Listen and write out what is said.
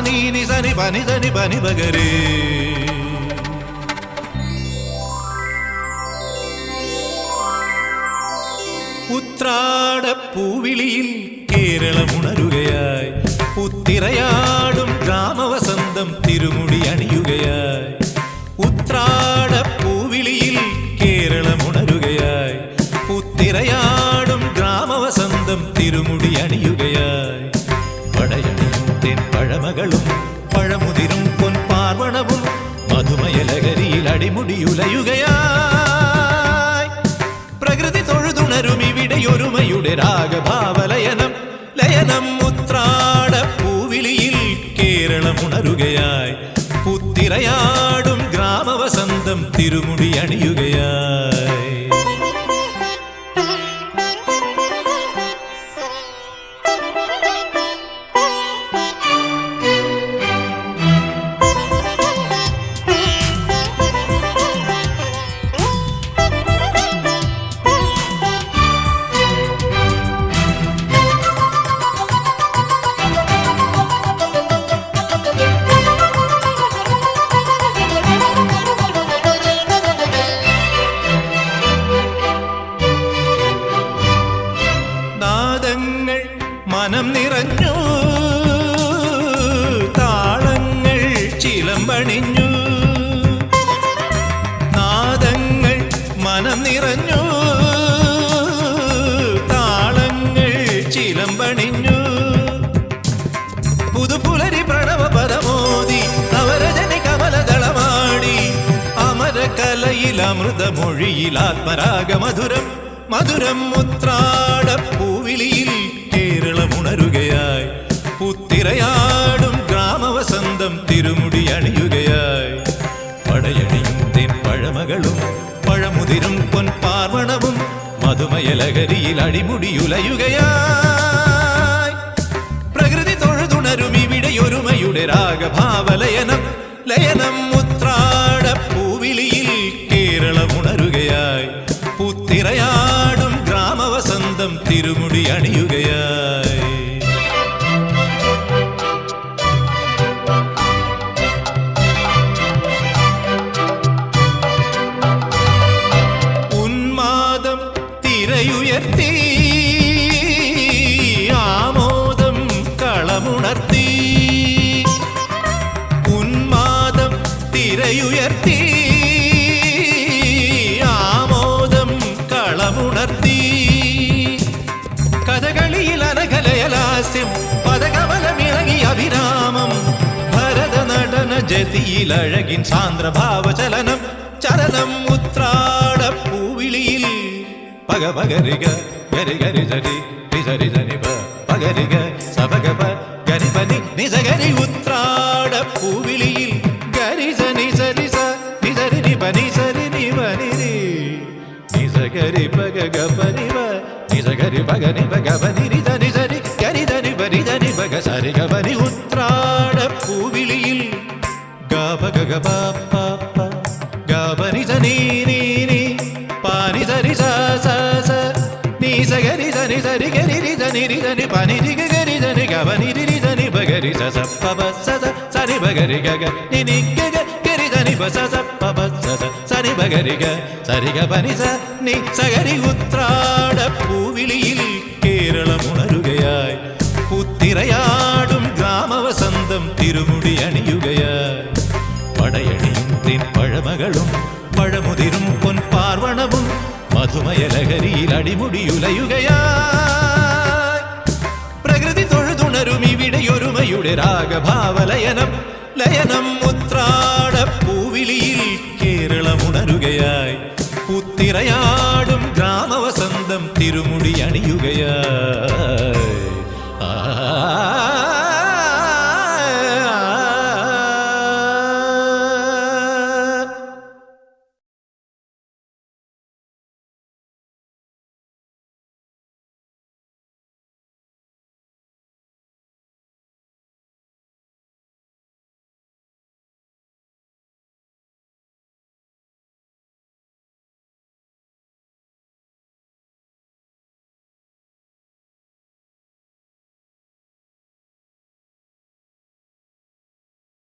നീ നി സനി പനി പകരേ. ഉത്രാടപ്പൂവിളിയിൽ കേരളമുണരുകയായി, പുത്തിരയാടും ഗ്രാമവസന്തം തിരുമുടി അണിയുകയായി. ഉത്രാടപ്പൂവിളിയിൽ കേരളമുണരുകയായി, പുത്തിരയാടും ഗ്രാമവസന്തം തിരുമുടി അണിയുകയായി. പടയണിയും തെൻ പഴമകളും പഴമുതിരും പൊൻപാർവണവും മധുമയലകരിയിൽ അടിമുടിയുലയുകയായി. പ്രകൃതി തൊഴുതുണരും ഇവിടെയൊരുമയുടെ രാഗഭാവലയനം ലയനം. ഉത്രാടപ്പൂവിളിയിൽ കേരളമുണരുകയായി, പുത്തിരയാടും ഗ്രാമവസന്തം തിരുമുടി അണിയുകയായി. മനം നിറഞ്ഞു, താളങ്ങൾ ചിലമ്പണിഞ്ഞു. നാദങ്ങൾ മനം നിറഞ്ഞു, താളങ്ങൾ ചിലമ്പണിഞ്ഞു. പുതുപുലരി പ്രണവ പദമോദി നവരജനി കമലദളമാടി. അമരകലയിൽ അമൃതമൊഴിയിൽ ആത്മരാഗമധുരം മധുരം. ഉത്രാടപ്പൂവിളിയിൽ കേരളമുണരുകയായി, പുത്തിരയാടും ഗ്രാമവസന്തം തിരുമുടി അണിയുകയായി. പടയണിയും തെൻ പഴമകളും പഴമുതിരും പൊൻപാർവണവും മധുമയലകരിയിൽ അടിമുടിയുലയുകയായി. പ്രകൃതി തൊഴുതുണരും ഇവിടെയൊരുമയുടെ രാഗഭാവലയനം ലയനം. ഉത്രാടപ്പൂവിളിയിൽ കേരളമുണരുകയായി, പുത്തിരയാടും ഗ്രാമവസന്തം തിരുമുടി അണിയുകയായി. ഉന്മാദം തിരയുയർത്തി, ആമോദം കളമുണർത്തി. ഉന്മാദം തിരയുയർത്തി, കഥകളിയിൽ അനഘലയലാസ്യം പദകമലമിളകി അഭിരാമം. ഭരതനടന ജതിയിൽ അഴകിൻ സാന്ദ്രഭാവചലനം ചലനം. ഉത്രാടപ്പൂവിളിയിൽ പഗപഗരിക ഗരി ഗരി ജരി രിജരി ജനിപ പഗരിക സപഗപ ഗരിപനി നിസഗരി. ഉത്രാടപ്പൂവിളിയിൽ ഗരി ജനി സരി സ നിസരി നിപനി സരി നിപനി നിസഗരി പഗപനിവ നിസഗരി പഗനി പഗപനി രിജനി സരി ഗരി ധനി പരി ധനി പഗ സരി ഗപനി. ഉത്രാടപ്പൂവിളിയിൽ ഗപഗ ഗപ പ ഗപനി സനി നീ നീ പാനി സരി സ സ സ നീ സഗരി ധനി സരി ഗരി രിജനി രിജനി പനി രി ഗരി ധനി ഗപനി രി ധനി പഗരി സ സ പ പ സ സ സനി പഗരി ഗ ഗ നി നി ഗ ഗ ഗരി ധനി പ സ സ പ പ സ സ സനി പഗരി ഗ സരി ഗ പനി സ നി സഗരി. ഉത്രാടപ്പൂവിളിയിൽ കേരളമുണരുകയായി, പുത്തിരയാടും ഗ്രാമവസന്തം തിരുമുടി അണിയുകയായി. പടയണിയും തെൻ പഴമകളും പഴമുതിരും പൊൻപാർവണവും മധുമയലകരിയിൽ അടിമുടിയുലയുകയായി. പ്രകൃതി തൊഴുതുണരും ഇവിടെയൊരുമയുടെ രാഗഭാവലയനം ലയനം. ഉത്രാടപ്പൂവിളിയിൽ കേരളമുണരുകയായി, പുത്തിരയാടും ഗ്രാമവസന്തം തിരുമുടി അണിയുകയായി.